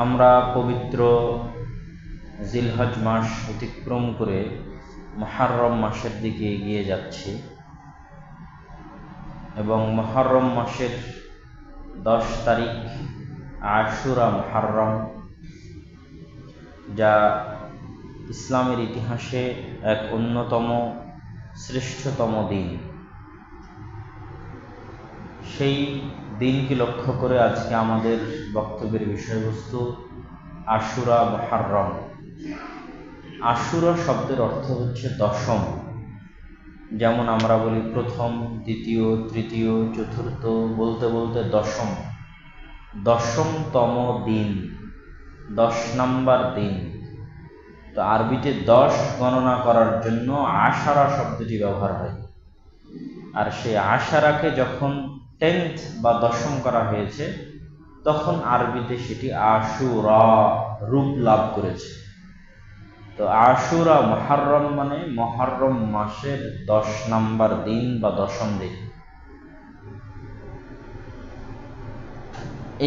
আমরা পবিত্র জিলহজ মাস অতিক্রম করে মুহররম মাসের দিকে এগিয়ে যাচ্ছি এবং মুহররম মাসের 10 তারিখ আশুরা মুহররম, যা ইসলামের ইতিহাসে এক অন্যতম শ্রেষ্ঠতম দিন। সেই দিনকে লক্ষ্য করে আজকে আমাদের বক্তব্যের বিষয়বস্তু আশুরা মুহররম। আশুরা শব্দের অর্থ হচ্ছে দশম। যেমন আমরা বলি প্রথম, দ্বিতীয়, তৃতীয়, চতুর্থ, বলতে বলতে দশম, দশমতম দিন, 10 নম্বর দিন। তো আরবিতে 10 গণনা করার জন্য আশারা শব্দটি ব্যবহার হয়, আর সেই আশারাকে যখন 10th বা দশম করা হয়েছে তখন আরবিতে সেটি আশুরা রূপ লাভ করেছে। তো আশুরা মুহররম মানে মুহররম মাসের 10 নম্বর দিন বা দশম দিন।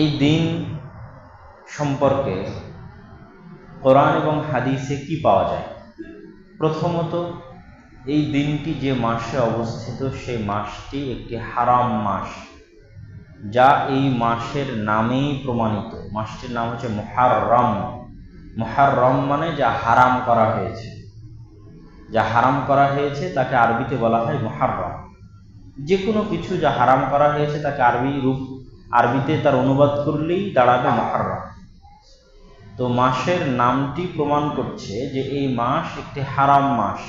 এই দিন সম্পর্কে কোরআন এবং হাদিসে কি পাওয়া যায়? প্রথমত, এই দিনটি যে মাসে অবস্থিত সেই মাসটি একটি হারাম মাস, যা এই মাসের নামেই প্রমাণিত। মাসটির নাম হচ্ছে মুহররম। মুহররম মানে যা হারাম করা হয়েছে। যা হারাম করা হয়েছে তাকে আরবিতে বলা হয় মুহররম। যে কোনো কিছু যা হারাম করা হয়েছে তাকে আরবিতে তার অনুবাদ করলেই দাঁড়াবে মুহররম। তো মাসের নামটি প্রমাণ করছে যে এই মাস একটি হারাম মাস,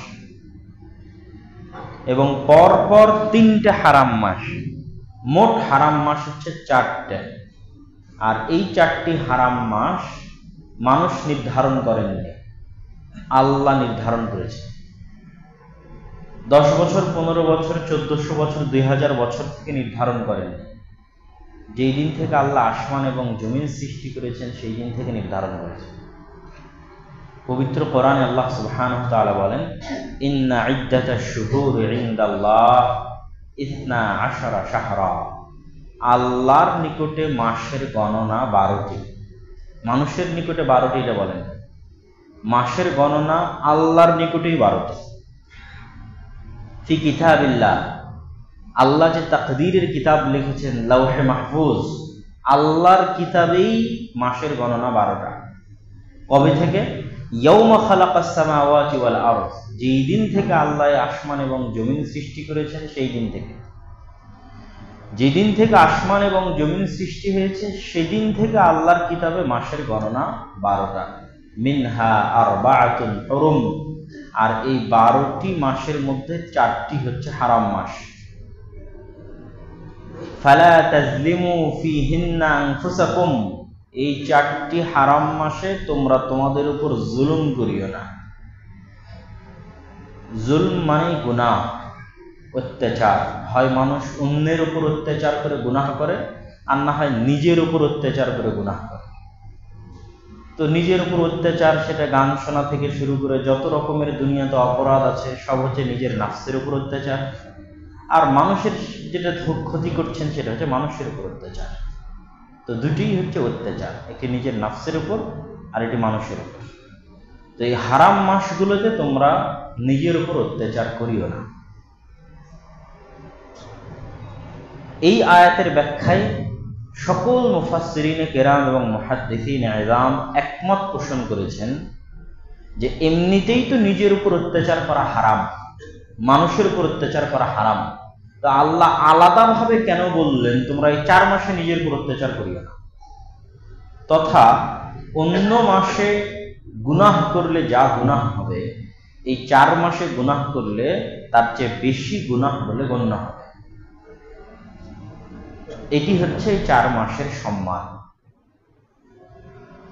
এবং পরপর 3টে হারাম মাস। মোট হারাম মাস হচ্ছে 4টে, আর এই 4টি হারাম মাস মানুষ নির্ধারণ করেননি, আল্লাহ নির্ধারণ করেছে। 10 বছর, 15 বছর, 1400 বছর, 2000 বছর থেকে নির্ধারণ করেননি। যেই দিন থেকে আল্লাহ আসমান এবং জমিন সৃষ্টি করেছেন সেই দিন থেকে নির্ধারণ করেছেন। পবিত্র কোরআনে আল্লাহ সুবহানাহু ওয়া তাআলা বলেন, ইন্না ইদ্দাতাশ শুহুরি ইনদাল্লাহ 12 শাহরা। আল্লাহর নিকটে মাসের গণনা 12টি। মানুষের নিকটে 12টি এটা বলেন, মাসের গণনা আল্লাহর নিকটেই 12টি। ফি কিতাবিল্লাহ, আল্লাহ যে তাকদীরের কিতাব লিখেছেন লাওহে মাহফুজ, আল্লাহর কিতাবেই মাসের গণনা 12টা। কবে থেকে? ইয়াউমা খালাকাস সামাওয়াতি ওয়াল আরদ, যেই দিন থেকে আল্লাহ আসমান এবং জমিন সৃষ্টি করেছেন সেই দিন থেকে। যেদিন থেকে আসমান এবং জমিন সৃষ্টি হয়েছে সেদিন থেকে আল্লাহর কিতাবে মাসের গণনা 12টা। মিনহা আরবাআতুন হুরুম, আর এই 12টি মাসের মধ্যে 4টি হচ্ছে হারাম মাস। ফালা তাজলিমু ফিহিন্না আনফুসাকুম, এই 4টি হারাম মাসে তোমরা তোমাদের উপর জুলুম করিও না। জুলম মানে গুনাহ, অত্যাচার। হয় মানুষ অন্যের উপর অত্যাচার করে গুনাহ করে, আর না হয় নিজের উপর অত্যাচার করে গুনাহ করে। তো নিজের উপর অত্যাচার, সেটা গান শোনা থেকে শুরু করে যত রকমের দুনিয়াতে অপরাধ আছে সব হচ্ছে নিজের নাফসের উপর অত্যাচার। আর মানুষের যেটা ক্ষতি করছেন সেটা হচ্ছে মানুষের উপর অত্যাচার। তো দুটিই হচ্ছে অত্যাচার, একটি নিজের নাফসের উপর আর একটি মানুষের উপর। তো এই হারাম মাসগুলোতে তোমরা নিজের উপর অত্যাচার করিও না। এই আয়াতের ব্যাখ্যায় সকল মুফাসসিরিনে কেরাম এবং মুহাদ্দিসিনে ইজাম একমত পোষণ করেছেন যে এমনিতেই তো নিজের উপর অত্যাচার করা হারাম, মানুষের উপর অত্যাচার করা হারাম। তো আল্লাহ আলাদাভাবে কেন বললেন তোমরা এই 4 মাসে নিজের উপর অত্যাচার করিও না? তথা অন্য মাসে গুনাহ করলে যা গুনাহ হবে, এই 4 মাসে গুনাহ করলে তার চেয়ে বেশি গুনাহ বলে গণ্য হবে। এটি হচ্ছে 4 মাসের সম্মান।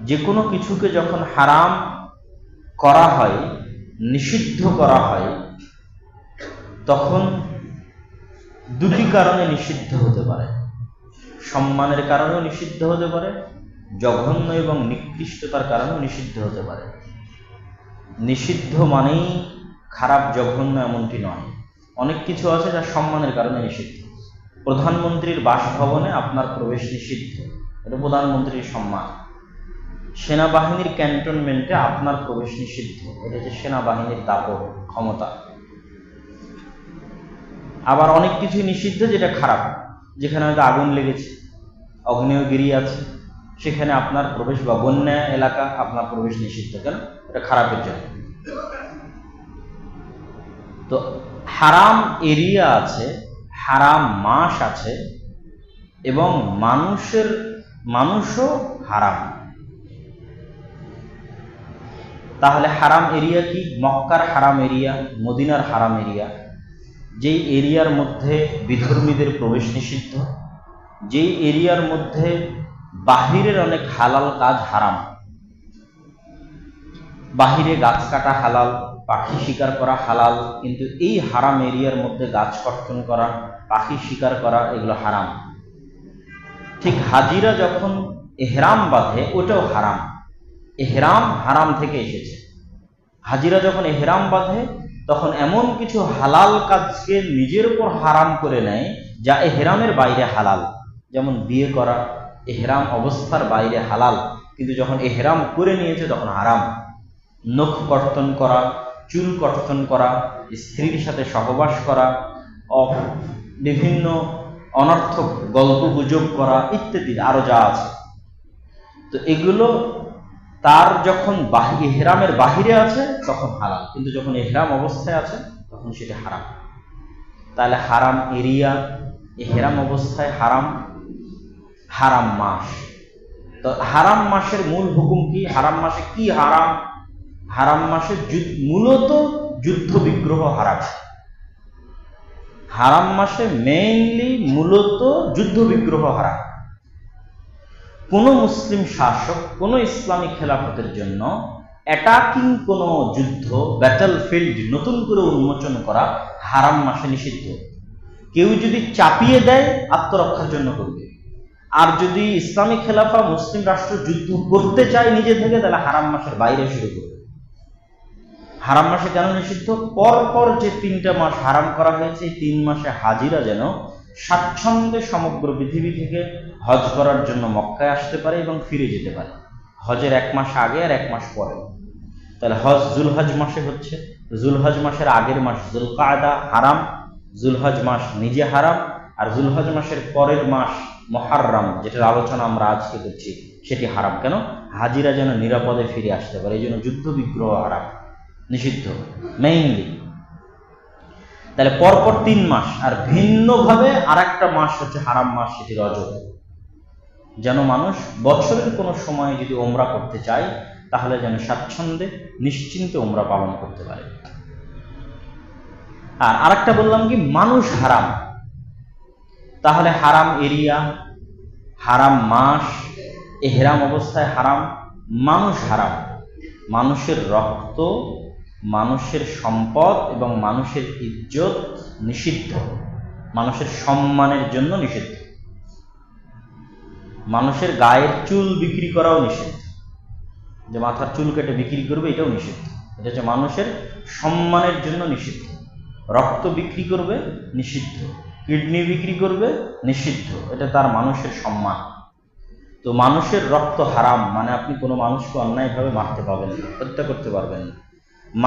যে কোনো কিছুকে যখন হারাম করা হয়, নিষিদ্ধ করা হয়, তখন দুটি কারণে নিষিদ্ধ হতে পারে। সম্মানের কারণেও নিষিদ্ধ হতে পারে, জঘন্য এবং নিকৃষ্টতার কারণেও নিষিদ্ধ হতে পারে। নিষিদ্ধ মানেই খারাপ, জঘন্য এমনটি নয়। অনেক কিছু আছে যা সম্মানের কারণে নিষিদ্ধ। প্রধানমন্ত্রীর বাসভবনে আপনার প্রবেশ নিষিদ্ধ, এটা প্রধানমন্ত্রীর সম্মান। সেনাবাহিনীর ক্যান্টনমেন্টে আপনার প্রবেশ নিষিদ্ধ। এটা হচ্ছে সেনাবাহিনীর দাপট, ক্ষমতা। আবার অনেক কিছুই নিষিদ্ধ যেটা খারাপ, যেখানে হয়তো আগুন লেগেছে, আগ্নেয়গিরি আছে, সেখানে আপনার প্রবেশ, বা বন্যা এলাকা, আপনার প্রবেশ নিষিদ্ধ। কেন? এটা খারাপের জন্য। তো হারাম এরিয়া আছে, হারাম মাস আছে, এবং মানুষও হারাম। তাহলে হারাম এরিয়া কি? মক্কার হারাম এরিয়া, মদিনার হারাম এরিয়া, যেই এরিয়ার মধ্যে বিধর্মীদের প্রবেশ নিষিদ্ধ, যেই এরিয়ার মধ্যে বাহিরের অনেক হালাল কাজ হারাম। বাহিরে গাছ কাটা হালাল, পাখি শিকার করা হালাল, কিন্তু এই হারাম এরিয়ার মধ্যে গাছ কর্তন করা, পাখি শিকার করা, এগুলো হারাম। ঠিক হাজিরা যখন এহরাম বাঁধে, ওটাও হারাম। এহরাম হারাম থেকে এসেছে। হাজিরা যখন এহরাম বাঁধে, তখন এমন কিছু হালাল কাজকে নিজের উপর হারাম করে নেয় যা এহরামের বাইরে হালাল। যেমন বিয়ে করা এহরাম অবস্থার বাইরে হালাল, কিন্তু যখন এহরাম করে নিয়েছে তখন হারাম। নখ কর্তন করা, চুল কর্তন করা, স্ত্রীর সাথে সহবাস করা, বিভিন্ন অনর্থক গল্প গুজব করা ইত্যাদি আরো যা আছে, তো এগুলো তার যখন এহরামের বাহিরে আছে তখন হালাল, কিন্তু যখন এহরাম অবস্থায় আছে তখন সেটা হারাম। তাহলে হারাম এরিয়া, এহরাম অবস্থায় হারাম, হারাম মাস। তো হারাম মাসের মূল হুকুম কি? হারাম মাসে কি হারাম? হারাম মাসে মূলত যুদ্ধ বিগ্রহ হারাম। হারাম মাসে মেইনলি মূলত যুদ্ধ বিগ্রহ হারাম। কোন মুসলিম শাসক কোন ইসলামী খেলাফতের জন্য অ্যাটাকিং কোন যুদ্ধ, ব্যাটল ফিল্ড নতুন করে উন্মোচন করা হারাম মাসে নিষিদ্ধ। কেউ যদি চাপিয়ে দেয় আত্মরক্ষার জন্য করবে, আর যদি ইসলামী খেলাফা মুসলিম রাষ্ট্র যুদ্ধ করতে চায় নিজে থেকে, তাহলে হারাম মাসের বাইরে শুরু করবে। হারাম মাসে কেন নিষিদ্ধ? পরপর যে 3টা মাস হারাম করা হয়েছে, এই 3 মাসে হাজিরা যেন স্বাচ্ছন্দ্যে সমগ্র পৃথিবী থেকে হজ করার জন্য মক্কায় আসতে পারে এবং ফিরে যেতে পারে, হজের 1 মাস আগে আর 1 মাস পরে। তাহলে হজ জুলহজ মাসে হচ্ছে, জুলহজ মাসের আগের মাস জুলকাদা হারাম, জুলহজ মাস নিজে হারাম, আর জুলহজ মাসের পরের মাস মুহররম, যেটার আলোচনা আমরা আজকে করছি, সেটি হারাম। কেন? হাজিরা যেন নিরাপদে ফিরে আসতে পারে, এই জন্য যুদ্ধ বিগ্রহ হারাম, নিষিদ্ধ মেইনলি। তাহলে পরপর 3 মাস, আর ভিন্নভাবে আরেকটা মাস হচ্ছে হারাম মাস, সেটি রজব। যেন মানুষ বছরের কোনো সময় যদি ওমরা করতে চায়, তাহলে যেন স্বাচ্ছন্দ্যে নিশ্চিন্তে ওমরা পালন করতে পারে। আর আরেকটা বললাম কি, মানুষ হারাম। তাহলে হারাম এরিয়া, হারাম মাস, এহরাম অবস্থায় হারাম, মানুষ হারাম। মানুষের রক্ত, মানুষের সম্পদ এবং মানুষের ইজ্জত নিষিদ্ধ, মানুষের সম্মানের জন্য নিষিদ্ধ। মানুষের গায়ের চুল বিক্রি করাও নিষিদ্ধ, যে মাথার চুল কেটে বিক্রি করবে, এটাও নিষিদ্ধ। এটা হচ্ছে মানুষের সম্মানের জন্য নিষিদ্ধ। রক্ত বিক্রি করবে নিষিদ্ধ, কিডনি বিক্রি করবে নিষিদ্ধ, এটা তার মানুষের সম্মান। তো মানুষের রক্ত হারাম, মানে আপনি কোনো মানুষকে অন্যায়ভাবে মারতে পারবেন না, হত্যা করতে পারবেন না।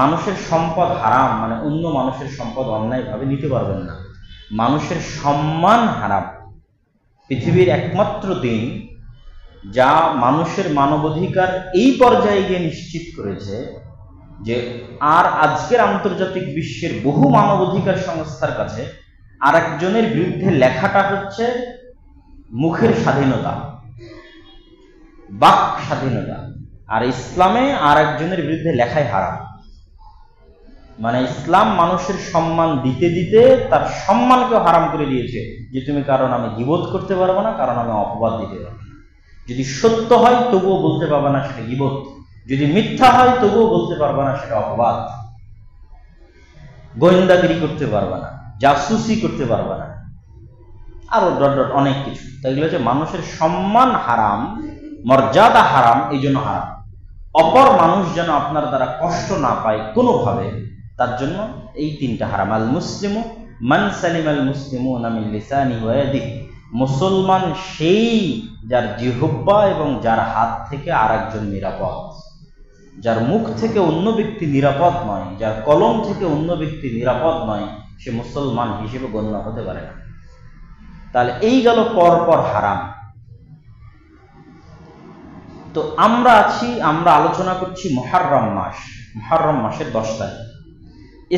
মানুষের সম্পদ হারাম, মানে অন্য মানুষের সম্পদ অন্যায়ভাবে নিতে পারবেন না। মানুষের সম্মান হারাম। পৃথিবীর একমাত্র দিন যা মানুষের মানবাধিকার এই পর্যায়ে গিয়ে নিশ্চিত করেছে যে আর আজকের আন্তর্জাতিক বিশ্বের বহু মানবাধিকার সংস্থার কাছে আরেকজনের বিরুদ্ধে লেখাটা হচ্ছে মুখের স্বাধীনতা, বাক স্বাধীনতা, আর ইসলামে আরেকজনের বিরুদ্ধে লেখাই হারাম। মানে ইসলাম মানুষের সম্মান দিতে দিতে তার সম্মানকেও হারাম করে দিয়েছে, যে তুমি কারণ আমি গীবত করতে পারবো না, কারণ আমি অপবাদ দিতে পারবো না। যদি সত্য হয় তবুও বলতে পারবে না সেটা গীবত, যদি মিথ্যা হয় তবুও বলতে পারবে না সেটা অপবাদ। গোয়েন্দাগিরি করতে পারবে না, জাসুসি করতে পারবে না, আরো অনেক কিছু। তাই এগুলো হচ্ছে মানুষের সম্মান হারাম, মর্যাদা হারাম, এই জন্য হারাম। অপর মানুষ যেন আপনার দ্বারা কষ্ট না পায় কোনোভাবে, তার জন্য এই 3টা হারাম। আল মুসলিমু মান সালিম আল মুসলিমুনা মিন লিসানিহি ওয়া ইয়াদিহি, মুসলমান সেই যার জিহ্বা এবং যার হাত থেকে আরেকজন নিরাপদ, যার মুখ থেকে অন্য ব্যক্তি নিরাপদ নয়, যার কলম থেকে অন্য ব্যক্তি নিরাপদ নয়, সে মুসলমান হিসেবে গণ্য হতে পারে না। তাহলে এই গেল পরপর হারাম। তো আমরা আলোচনা করছি মুহররম মাস, মুহররম মাসের 10 তারিখ।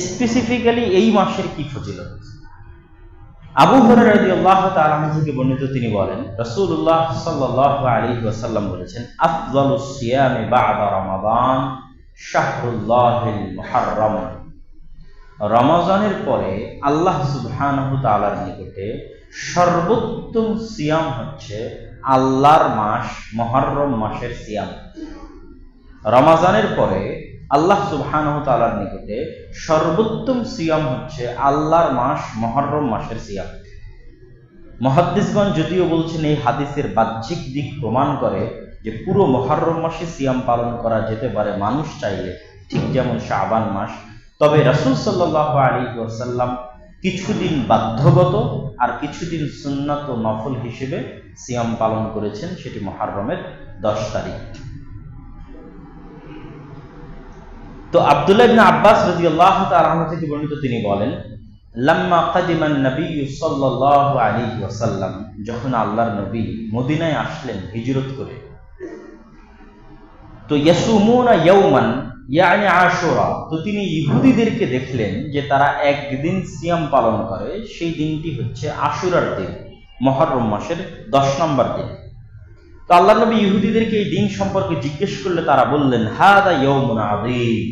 স্পেসিফিক্যালি এই মাসের কি ফজিলত? আবু হুরায়রা রাদিয়াল্লাহু তাআলা আনহু থেকে বর্ণিত, তিনি বলেন রাসূলুল্লাহ সাল্লাল্লাহু আলাইহি ওয়াসাল্লাম বলেছেন, আফযালুস সিয়ামি বা'দা রমাদান শাহরুল্লাহিল মুহররম। রমজানের পরে আল্লাহ সুবহানাহু তাআলার নিকটে সর্বোত্তম সিয়াম হচ্ছে আল্লাহর মাস মুহররম মাসের সিয়াম। রমজানের পরে আল্লাহ সুবহানাহু তাআলার নিকটে সর্বোত্তম সিয়াম হচ্ছে আল্লাহর মাস মুহররম মাসের সিয়াম। মুহাদ্দিসগণ যদিও বলছেন এই হাদিসের বাহ্যিক দিক প্রমাণ করে যে পুরো মুহররম মাসে সিয়াম পালন করা যেতে পারে মানুষ চাইলে, ঠিক যেমন শাবান মাস। তবে রাসূল সাল্লাল্লাহু আলাইহি ওয়াসাল্লাম কিছুদিন বাধ্যগত আর কিছুদিন সুন্নাত ও নফল হিসেবে সিয়াম পালন করেছেন, সেটি মুহররমের 10 তারিখ। তো আব্দুল্লাহ ইবনে আব্বাস রাদিয়াল্লাহু তাআলা আনহু থেকে বর্ণিত, তিনি বলেন লাম্মা কাদিমান নবী সাল্লাল্লাহু আলাইহি ওয়াসাল্লাম, যখন আল্লাহর নবী মদিনায় আসলেন হিজরত করে, তো ইয়াসুমুনা ইয়াওমান ইয়ানি আশুরা, তো তিনি ইহুদিদেরকে দেখলেন যে তারা একদিন সিয়াম পালন করে, সেই দিনটি হচ্ছে আশুরার দিন, মুহররম মাসের 10 নম্বর দিন। তো আল্লাহর নবী ইহুদিদেরকে এই দিন সম্পর্কে জিজ্ঞেস করলে তারা বললেন, হাদা ইয়াউমুন আযীম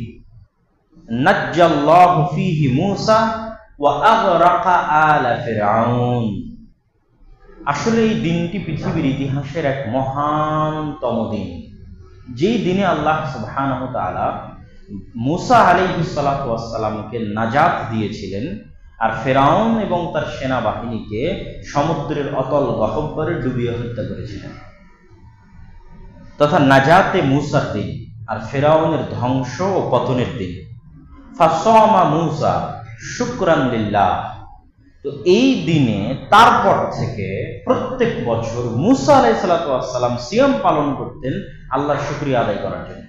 নাজ্জাল্লাহু ফীহি মূসা ওয়া আগরাকা আলা ফিরআউন। আসলে এই দিনটি পৃথিবীর ইতিহাসের এক মহানতম দিন, যেই দিনে আল্লাহ সুবহানাহু তাআলা মূসা আলাইহিস সালাতু ওয়াস সালামকে নাজাত দিয়েছিলেন আর ফিরআউন এবং তার সেনাবাহিনীকে সমুদ্রের অতল গহ্বরে ডুবিয়ে হত্যা করেছিলেন। তথা নাজাতে মূসার দিন আর ফিরআউনের ধ্বংস ও পতনের দিন। ফাসামা মূসা শুকরান লিল্লাহ। তো এই দিনে তারপর থেকে প্রত্যেক বছর মূসা আলাইহিস সালাতু ওয়াস সালাম সিয়াম পালন করতেন আল্লাহর শুকরিয়া আদায় করার জন্য,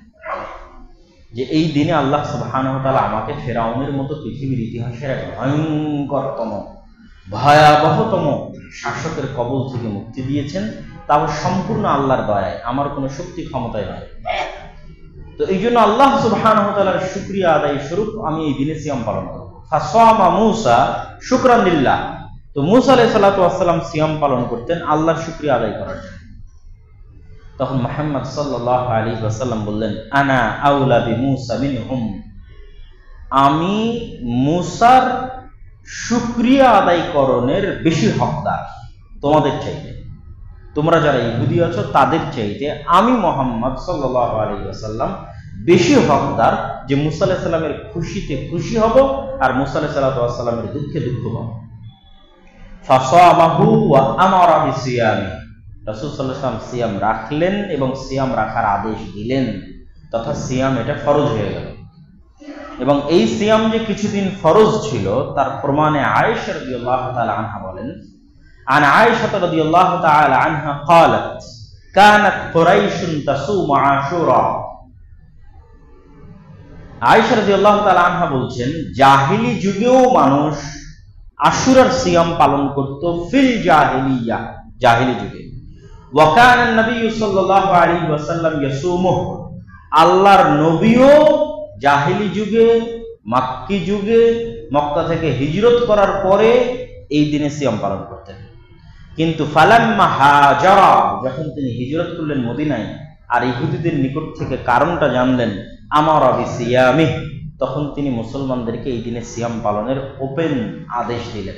যে এই দিনে আল্লাহ সুবহানাহু ওয়া তাআলা আমাকে ফিরআউনের মতো পৃথিবীর ইতিহাসের এক ভয়ঙ্করতম ভয়াবহতম শাসকের কবল থেকে মুক্তি দিয়েছেন, তাও সম্পূর্ণ আল্লাহর দয়ায়, আমার কোনো শক্তি ক্ষমতায় নয়। তো এই জন্য আল্লাহ সুবহানাহু ওয়া তাআলার শুকরিয়া আদায় স্বরূপ আমি এই দিনে সিয়াম পালন করব। ফাসামা মূসা শুকরান লিল্লাহ। তো মূসা আলাইহিস সালাতু ওয়াস সালাম সিয়াম পালন করতেন আল্লাহর শুকরিয়া আদায় করার জন্য। তখন মুহাম্মদ সাল্লাল্লাহু আলাইহি ওয়াসাল্লাম বললেন, আনা আউলা বিমূসা মিনহুম, আমি মূসার শুকরিয়া আদায়করণের বেশি হকদার তোমাদের চাইতে। তোমরা যারা ইহুদি আছো তাদের চাইতে আমি মুহাম্মদ সাল্লাল্লাহু আলাইহি ওয়াসাল্লাম বেশি হকদার যে মূসা আলাইহিস সালামের খুশিতে খুশি হব আর মূসা আলাইহিস সালামের দুঃখে দুঃখ পাবো। ফাসামাহু ওয়া আমারা বিসিয়ামি, রাসূল সাল্লাল্লাহু আলাইহি ওয়াসাল্লাম সিয়াম রাখলেন এবং সিয়াম রাখার আদেশ দিলেন, তথা সিয়াম এটা ফরজ হয়ে গেল। এবং এই সিয়াম যে কিছুদিন ফরজ ছিল তার প্রমাণে আয়েশা রাদিয়াল্লাহু তাআলা আনহা বলেন, عن عائشة رضي الله تعالى عنها قالت كانت قريش تصوم عاشوراء। আয়েশা রাদিয়াল্লাহু তাআলা আনহা বলছেন, জাহিলি যুগেও মানুষ আশুরার সিয়াম পালন করত, ফিল জাহিলিয়া, জাহিলি যুগে। ওয়া কানা নবী সাল্লাল্লাহু আলাইহি ওয়াসাল্লাম ইয়াসুমুহু, আল্লাহর নবীও জাহিলি যুগে, মাক্কি যুগে, মক্কা থেকে হিজরত করার পরে এই দিনে সিয়াম পালন করতেন। কিন্তু ফালাম্মা হাজারা, যখন তিনি হিজরত করলেন মদিনায় আর ইহুদিদের নিকট থেকে কারণটা জানলেন, আমারা বিসিয়ামিহ, তখন তিনি মুসলমানদেরকে এই দিনে সিয়াম পালনের ওপেন আদেশ দিলেন।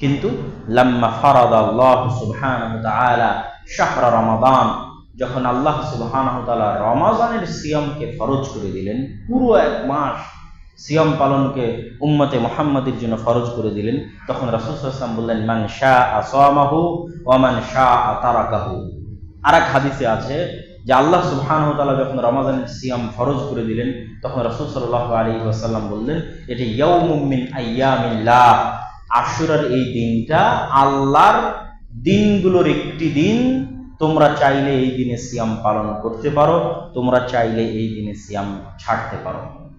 কিন্তু লাম্মা ফারাদাল্লাহু সুবহানাহু ওয়া তাআলা শাহরা রমাদান, যখন আল্লাহ সুবহানাহু ওয়া তাআলা রমাদানের সিয়ামকে ফরজ করে দিলেন, পুরো এক মাস সিয়াম পালনকে উম্মতে মুহাম্মাদের জন্য ফরজ করে দিলেন, তখন রাসূল সাল্লাল্লাহু আলাইহি ওয়াসাল্লাম বললেন, মান শাআ সামাহু ওয়া মান শাআ তারাকাহু। আরেক হাদিসে আছে যে আল্লাহ সুবহানাহু ওয়া তাআলা যখন রমাদানের সিয়াম ফরজ করে দিলেন, তখন রাসূল সাল্লাল্লাহু আলাইহি ওয়াসাল্লাম বললেন, এটি ইয়াউমুম মিন আইয়ামিল্লাহ, আশুরার এই দিনটা আল্লাহর দিনগুলোর একটি দিন তোমরা চাইলে এই দিনে সিয়াম পালন করতে পারো, তোমরা চাইলে এই দিনে সিয়াম ছাড়তে পারো।